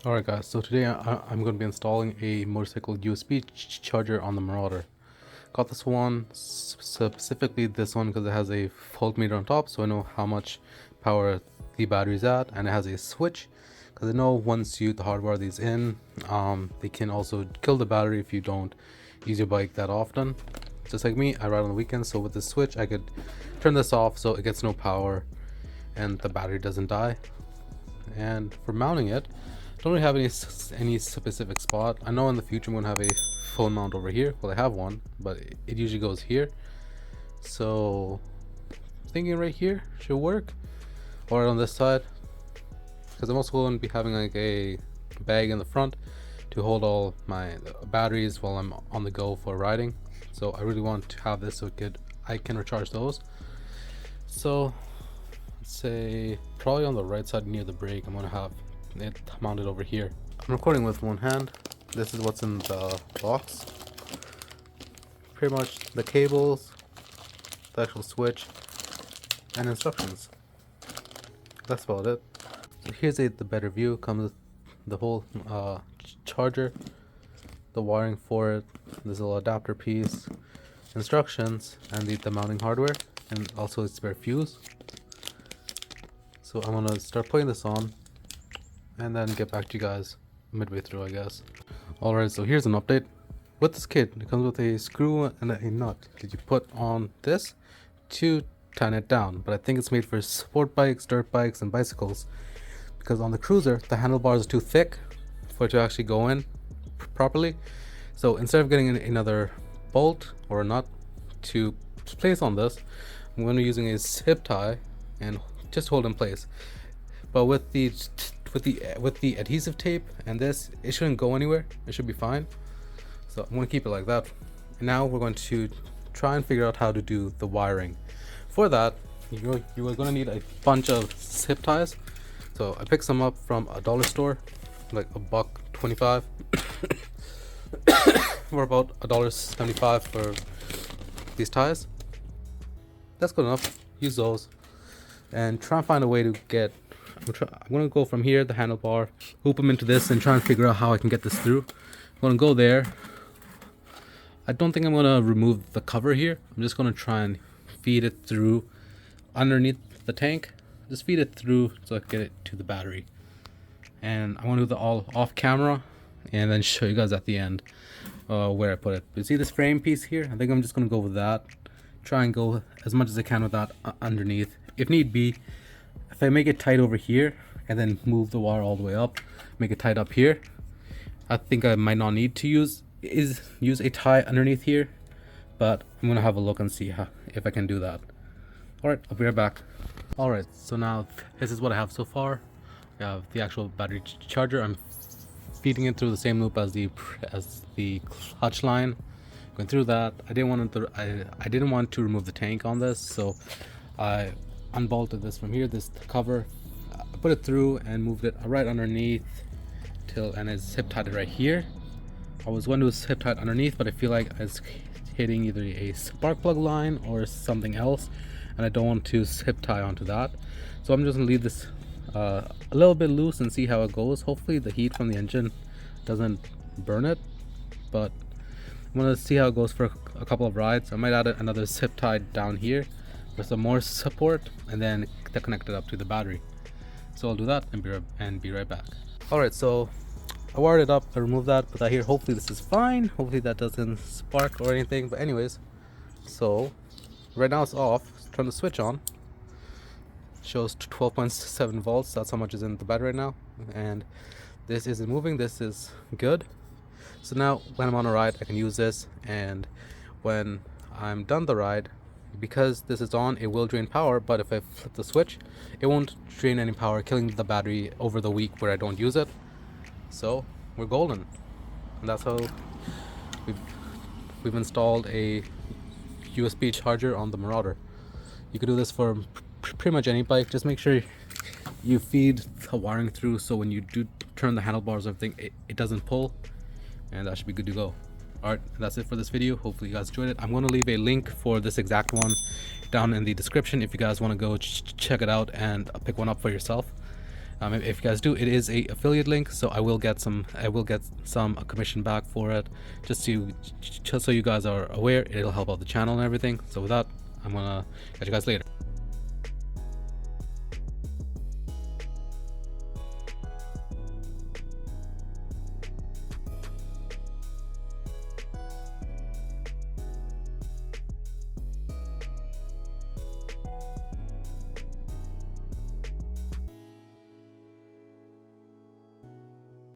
Alright guys, so today I'm going to be installing a motorcycle USB charger on the Marauder. Got this one, specifically this one, because it has a voltmeter on top, so I know how much power the battery's at, and it has a switch, because I know once you hardwire these in, they can also kill the battery if you don't use your bike that often. Just like me, I ride on the weekends, so with this switch I could turn this off so it gets no power and the battery doesn't die. And for mounting it, don't really have any specific spot. I know in the future I'm gonna have a phone mount over here. Well, I have one, but it usually goes here. So thinking right here should work, or on this side, because I'm also going to be having like a bag in the front to hold all my batteries while I'm on the go for riding. So I really want to have this so I can recharge those. So let's say probably on the right side near the brake, I'm gonna have it mounted over here. I'm recording with one hand. This is what's in the box. Pretty much the cables, the actual switch, and instructions. That's about it. So here's the better view. Comes with the whole charger, the wiring for it, this little adapter piece, instructions, and the mounting hardware, and also its spare fuse. So I'm gonna start putting this on and then get back to you guys midway through, I guess. Alright, so here's an update. With this kit, it comes with a screw and a nut that you put on this to tighten it down. But I think it's made for sport bikes, dirt bikes, and bicycles, because on the cruiser, the handlebars are too thick for it to actually go in properly. So instead of getting another bolt or a nut to place on this, I'm going to be using a zip tie and just hold in place. But with the adhesive tape and this, it shouldn't go anywhere. It should be fine. So I'm going to keep it like that. And now we're going to try and figure out how to do the wiring. For that, you are going to need a bunch of zip ties. So I picked some up from a dollar store, like $1.25, or about $1.75 for these ties. That's good enough. Use those and try and find a way to get. I'm gonna go from here, the handlebar, hoop them into this, and try and figure out how I can get this through. I'm gonna go there. I don't think I'm gonna remove the cover here. I'm just gonna try and feed it through underneath the tank. Just feed it through so I can get it to the battery. And I want to do the all off camera and then show you guys at the end where I put it. But see this frame piece here? I think I'm just gonna go with that. Try and go as much as I can with that underneath. If need be, if I make it tight over here and then move the wire all the way up, make it tight up here, I think I might not need to use a tie underneath here, but I'm gonna have a look and see if I can do that. Alright, I'll be right back. Alright, so now this is what I have so far. I have the actual battery charger. I'm feeding it through the same loop as the clutch line. Going through that, I didn't want to remove the tank on this, so I unbolted this from here, this cover. I put it through and moved it right underneath and it's hip tied right here. I was going to hip tie underneath, but I feel like it's hitting either a spark plug line or something else, and I don't want to hip tie onto that. So I'm just gonna leave this a little bit loose and see how it goes. Hopefully the heat from the engine doesn't burn it, but I'm gonna see how it goes for a couple of rides. I might add another zip tie down here for some more support, and then connect it up to the battery. So I'll do that and be right back. Alright, so I wired it up, I removed that, but I hear hopefully this is fine. Hopefully that doesn't spark or anything. But anyways, so right now it's off. Turn the switch on. Shows 12.7 volts. That's how much is in the battery right now. And this isn't moving. This is good. So now when I'm on a ride, I can use this, and when I'm done the ride, because this is on, it will drain power, but if I flip the switch, it won't drain any power, killing the battery over the week where I don't use it. So we're golden, and that's how we've installed a USB charger on the Marauder. You could do this for pretty much any bike. Just make sure you feed the wiring through, so when you do turn the handlebars and everything, it doesn't pull, and that should be good to go. Alright, that's it for this video. Hopefully you guys enjoyed it. I'm going to leave a link for this exact one down in the description if you guys want to go check it out and pick one up for yourself. If you guys do, it is a affiliate link, so I will get some commission back for it, just so you guys are aware. It'll help out the channel and everything. So with that, I'm gonna catch you guys later.